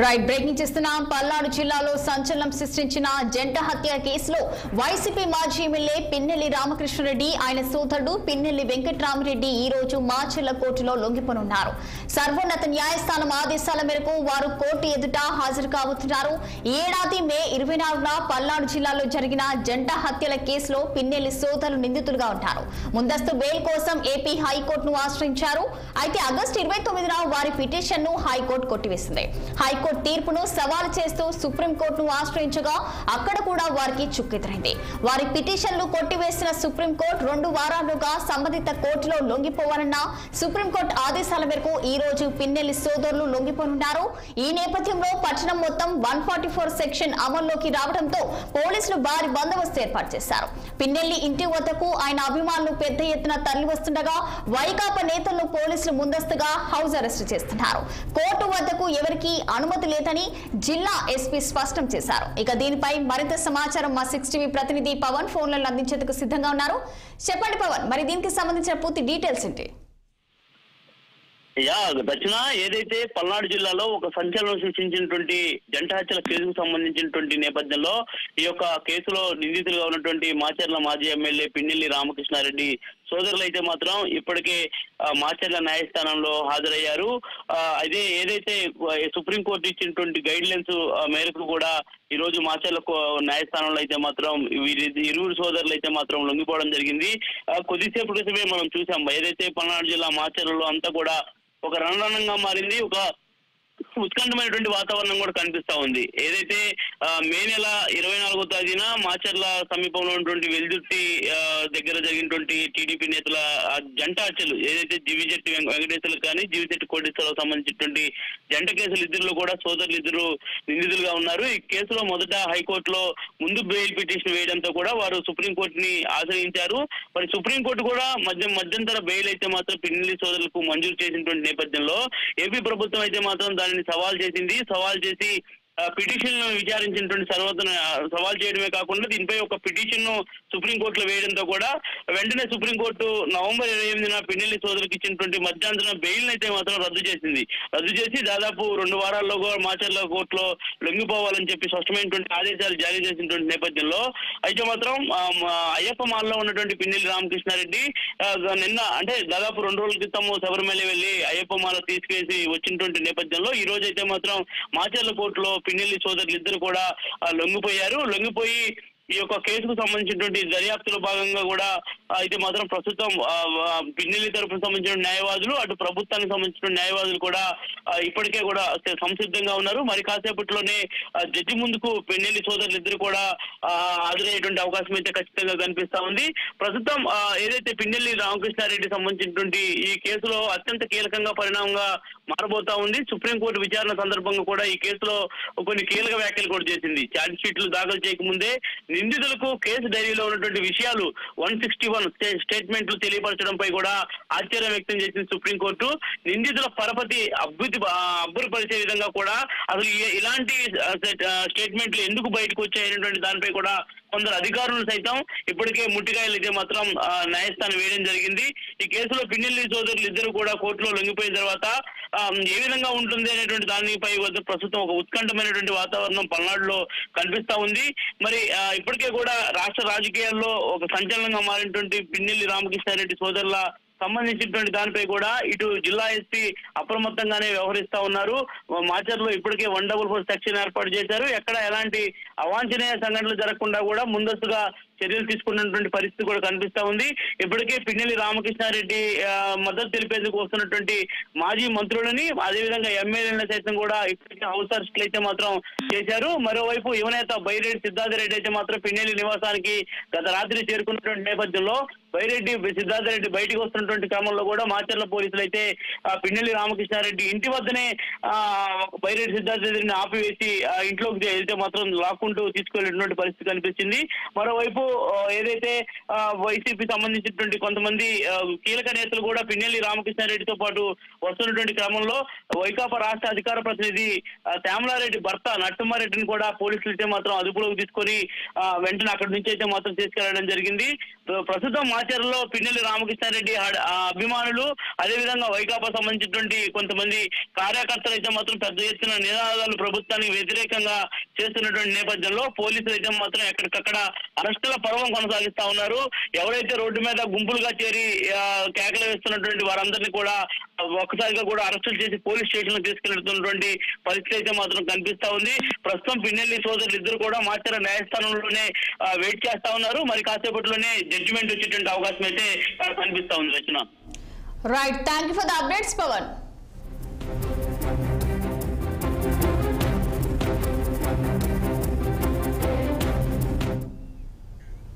Right breaking చేస్తున్నాం. పల్నాడు జిల్లాలో సంచలనం సృష్టించిన జంట హత్య కేసులో వైసీపీ మాజీ ఎమ్మెల్యే పిన్నెల్లి రామకృష్ణారెడ్డి ఆయన సోదరుడు పిన్నెల్లి వెంకట్రామరెడ్డి ఈ రోజు మాచర్ల కోర్టులో లొంగిపోనున్నారు. సర్వోన్నత న్యాయస్థానం ఆదేశాల మేరకు వారు కోర్టు ఎదుట హాజరు కాబోతున్నారు. ఈ ఏడాది మే 24న పల్నాడు జిల్లాలో జరిగిన జంట హత్యల కేసులో పిన్నెల్లి సోదరులు నిందితులుగా ఉంటారు. ముందస్తు బెయిల్ కోసం ఏపీ హైకోర్టును ఆశ్రయించారు. అయితే ఆగస్టు 29న వారి పిటిషన్ ను హైకోర్టు కొట్టివేసింది. హైకోర్టు తీర్పును సవాలు చేస్తూ సుప్రీంకోర్టును ఆశ్రయించగా అక్కడ కూడా వారికి చుక్కెదురైంది. వారి పిటిషన్లు కొట్టివేసిన సుప్రీంకోర్టు 2 వారాలుగా సంబంధిత కోర్టులో లొంగిపోవాలన్న సుప్రీంకోర్టు ఆదేశాల మేరకు ఈ రోజు పిన్నెల్లి సోదరులు లొంగిపోనున్నారు. ఈ నేపథ్యంలో పట్టణం మొత్తం 144 సెక్షన్ అమల్లోకి రావడంతో పోలీసులు భారీ బందోబస్తు ఏర్పాటు చేశారు. పిన్నెల్లి ఇంటి వద్దకు ఆయన అభిమానులు పెద్ద ఎత్తున తరలి వస్తుండగా వైకాపా నేతలను పోలీసులు ముందస్తుగా హౌస్ అరెస్టు చేస్తున్నారు. కోర్టు వద్దకు ఎవరికి అనుమతి లేదని జిల్లా ఎస్పీ స్పష్టం చేశారు. ఇక దీనిపై మరింత సమాచారం మా 6 టీవీ ప్రతినిధి పవన్ ఫోన్లలో అందించేందుకు సిద్ధంగా ఉన్నారు. చెప్పండి పవన్, మరి దీనికి సంబంధించిన పూర్తి డీటెయిల్స్ ఏంటి? దక్షిణ ఏదైతే పల్నాడు జిల్లాలో ఒక సంచలనం సృష్టించినటువంటి జంట హత్యల కేసుకు సంబంధించినటువంటి నేపథ్యంలో ఈ యొక్క కేసులో నిందితులుగా ఉన్నటువంటి మాచర్ల మాజీ ఎమ్మెల్యే పిన్నెల్లి రామకృష్ణారెడ్డి సోదరులు అయితే మాత్రం ఇప్పటికే మాచర్ల న్యాయస్థానంలో హాజరయ్యారు. అదే ఏదైతే సుప్రీంకోర్టు ఇచ్చినటువంటి గైడ్ లైన్స్ మేరకు కూడా ఈ రోజు మాచర్ల న్యాయస్థానంలో అయితే మాత్రం ఇరువురు సోదరులు అయితే మాత్రం లొంగిపోవడం జరిగింది. కొద్దిసేపు క్రితమే మనం చూసాం ఏదైతే పల్నాడు జిల్లా మాచర్లలో అంతా కూడా ఒక రణరంగంగా మారింది. ఒక ఉత్కంఠమైనటువంటి వాతావరణం కూడా కనిపిస్తా ఉంది. ఏదైతే మే నెల 24వ తేదీన మాచర్ల సమీపంలో ఉన్నటువంటి వెల్దుర్తి దగ్గర జరిగినటువంటి టీడీపీ నేతల జంట హత్యలు ఏదైతే జీవిశెట్టి వెంకటేశ్వర్లకు కానీ జీవిశెట్టి కోటేశ్వరరావు సంబంధించినటువంటి జంట కేసులు ఇద్దరులో కూడా సోదరులు ఇద్దరు నిందితులుగా ఉన్నారు. ఈ కేసులో మొదట హైకోర్టులో ముందు బెయిల్ పిటిషన్ వేయడంతో కూడా వారు సుప్రీంకోర్టుని ఆశ్రయించారు. మరి సుప్రీంకోర్టు కూడా మధ్యంతర బెయిల్ అయితే మాత్రం పిన్నెల్లి సోదరులకు మంజూరు చేసినటువంటి నేపథ్యంలో ఏపీ ప్రభుత్వం అయితే మాత్రం దానిని సవాల్ చేసి పిటిషన్ విచారించినటువంటి సవాల్ చేయడమే కాకుండా దీనిపై ఒక పిటిషన్ ను సుప్రీంకోర్టులో వేయడంతో కూడా వెంటనే సుప్రీంకోర్టు నవంబర్ 28న పిన్నెల్లి సోదరులకు ఇచ్చినటువంటి మధ్యాంతర బెయిల్ అయితే మాత్రం రద్దు చేసి దాదాపు 2 వారాల్లో మాచర్ల కోర్టులో లొంగిపోవాలని చెప్పి స్పష్టమైనటువంటి ఆదేశాలు జారీ చేసినటువంటి నేపథ్యంలో అయితే మాత్రం అయ్యప్ప మాల్లో ఉన్నటువంటి పిన్నెల్లి రామకృష్ణారెడ్డి నిన్న అంటే దాదాపు 2 రోజుల క్రితం శబరిమల వెళ్లి అయ్యప్ప మాల తీసుకేసి వచ్చినటువంటి నేపథ్యంలో ఈ రోజు అయితే మాత్రం మాచర్ల కోర్టులో పిన్నెల్లి సోదరులు ఇద్దరు కూడా లొంగిపోయి ఈ యొక్క కేసుకు సంబంధించినటువంటి దర్యాప్తులో భాగంగా కూడా అయితే మాత్రం ప్రస్తుతం పిన్నెల్లి తరపున సంబంధించిన న్యాయవాదులు అటు ప్రభుత్వానికి సంబంధించిన న్యాయవాదులు కూడా ఇప్పటికే కూడా సంసిద్ధంగా ఉన్నారు. మరి కాసేపట్లోనే జడ్జి ముందుకు పిన్నెల్లి సోదరులు ఇద్దరు కూడా హాజరయ్యేటువంటి అవకాశం అయితే ఖచ్చితంగా కనిపిస్తా ఉంది. ప్రస్తుతం ఏదైతే పిన్నెల్లి రామకృష్ణారెడ్డి సంబంధించినటువంటి ఈ కేసులో అత్యంత కీలకంగా పరిణామంగా మారబోతా ఉంది. సుప్రీంకోర్టు విచారణ సందర్భంగా కూడా ఈ కేసులో కొన్ని కీలక వ్యాఖ్యలు కూడా చేసింది. ఛార్జ్ షీట్లు దాఖలు చేయకముందే నిందితులకు కేసు డైరీలో ఉన్నటువంటి విషయాలు 161 స్టేట్మెంట్లు తెలియపరచడంపై కూడా ఆశ్చర్యం వ్యక్తం చేసింది సుప్రీంకోర్టు. నిందితుల పరపతి అబ్బురపరిచే విధంగా కూడా అసలు ఇలాంటి స్టేట్మెంట్లు ఎందుకు బయటకు వచ్చాయనేటువంటి దానిపై కూడా కొందరు అధికారులు సైతం ఇప్పటికే ముట్టికాయలు అయితే మాత్రం న్యాయస్థానం వేయడం జరిగింది. ఈ కేసులో పిన్నెల్లి సోదరులు ఇద్దరు కూడా కోర్టులో లొంగిపోయిన తర్వాత ఏ విధంగా ఉంటుంది అనేటువంటి దానిపై ప్రస్తుతం ఒక ఉత్కంఠమైనటువంటి వాతావరణం పల్నాడులో కనిపిస్తా ఉంది. మరి ఇప్పటికే కూడా రాష్ట్ర రాజకీయాల్లో ఒక సంచలనంగా మారినటువంటి పిన్నెల్లి రామకృష్ణారెడ్డి సోదరుల సంబంధించినటువంటి దానిపై కూడా ఇటు జిల్లా ఎస్పీ అప్రమత్తంగానే వ్యవహరిస్తా ఉన్నారు. మాచర్లో ఇప్పటికే 144 సెక్షన్ ఏర్పాటు చేశారు. ఎక్కడ ఎలాంటి అవాంఛనీయ సంఘటనలు జరగకుండా కూడా ముందస్తుగా చర్యలు తీసుకున్నటువంటి పరిస్థితి కూడా కనిపిస్తా ఉంది. ఇప్పటికే పిన్నెల్లి రామకృష్ణారెడ్డి మద్దతు తెలిపేందుకు వస్తున్నటువంటి మాజీ మంత్రులని అదేవిధంగా ఎమ్మెల్యేలను సైతం కూడా ఇప్పటికే హౌస్ అరెస్టులు అయితే మాత్రం చేశారు. మరోవైపు యువనేత బైరెడ్డి సిద్ధార్థరెడ్డి అయితే మాత్రం పిన్నెల్లి నివాసానికి గత రాత్రి చేరుకున్నటువంటి నేపథ్యంలో బైరెడ్డి సిద్ధార్థరెడ్డి బయటకు వస్తున్నటువంటి క్రమంలో కూడా మాచర్ల పోలీసులు అయితే పిన్నెల్లి రామకృష్ణారెడ్డి ఇంటి వద్దనే బైరెడ్డి సిద్ధార్థరెడ్డిని ఆపివేసి ఇంట్లోకి వెళ్తే మాత్రం లాక్కుంటూ తీసుకెళ్లినటువంటి పరిస్థితి కనిపించింది. మరోవైపు ఏదైతే వైసీపీ సంబంధించినటువంటి కొంతమంది కీలక నేతలు కూడా పిన్నెల్లి రామకృష్ణారెడ్డితో పాటు వస్తున్నటువంటి క్రమంలో వైకాపా రాష్ట్ర అధికార ప్రతినిధి శ్యామలారెడ్డి భర్త నరసింహారెడ్డిని కూడా పోలీసులు అయితే మాత్రం అదుపులోకి తీసుకొని వెంటనే అక్కడి నుంచి అయితే మాత్రం తీసుకెళ్లడం జరిగింది. ప్రస్తుతం మాచర్లలో పిన్నెల్లి రామకృష్ణారెడ్డి అభిమానులు అదేవిధంగా వైకాపా సంబంధించినటువంటి కొంతమంది కార్యకర్తలు అయితే మాత్రం పెద్ద ఎత్తున నినాదాలు ప్రభుత్వానికి వ్యతిరేకంగా చేస్తున్నటువంటి నేపథ్యంలో పోలీసులు అయితే మాత్రం ఎక్కడికక్కడ అరెస్టుల పర్వం కొనసాగిస్తా ఉన్నారు. ఎవరైతే రోడ్డు మీద గుంపులుగా చేరి కేకలు వేస్తున్నటువంటి వారందరినీ కూడా ఒక్కసారిగా కూడా అరెస్టులు చేసి పోలీస్ స్టేషన్ లో తీసుకెళ్తున్నటువంటి పరిస్థితి అయితే మాత్రం కనిపిస్తా ఉంది. ప్రస్తుతం పిన్నెల్లి సోదరులు ఇద్దరు కూడా మాచర్ల న్యాయస్థానంలోనే వెయిట్ చేస్తా ఉన్నారు. మరి కాసేపట్లోనే జడ్జిమెంట్ వచ్చేటువంటి అవకాశం అయితే కనిపిస్తా ఉంది. Rachana. Right, thank you for the updates Pawan.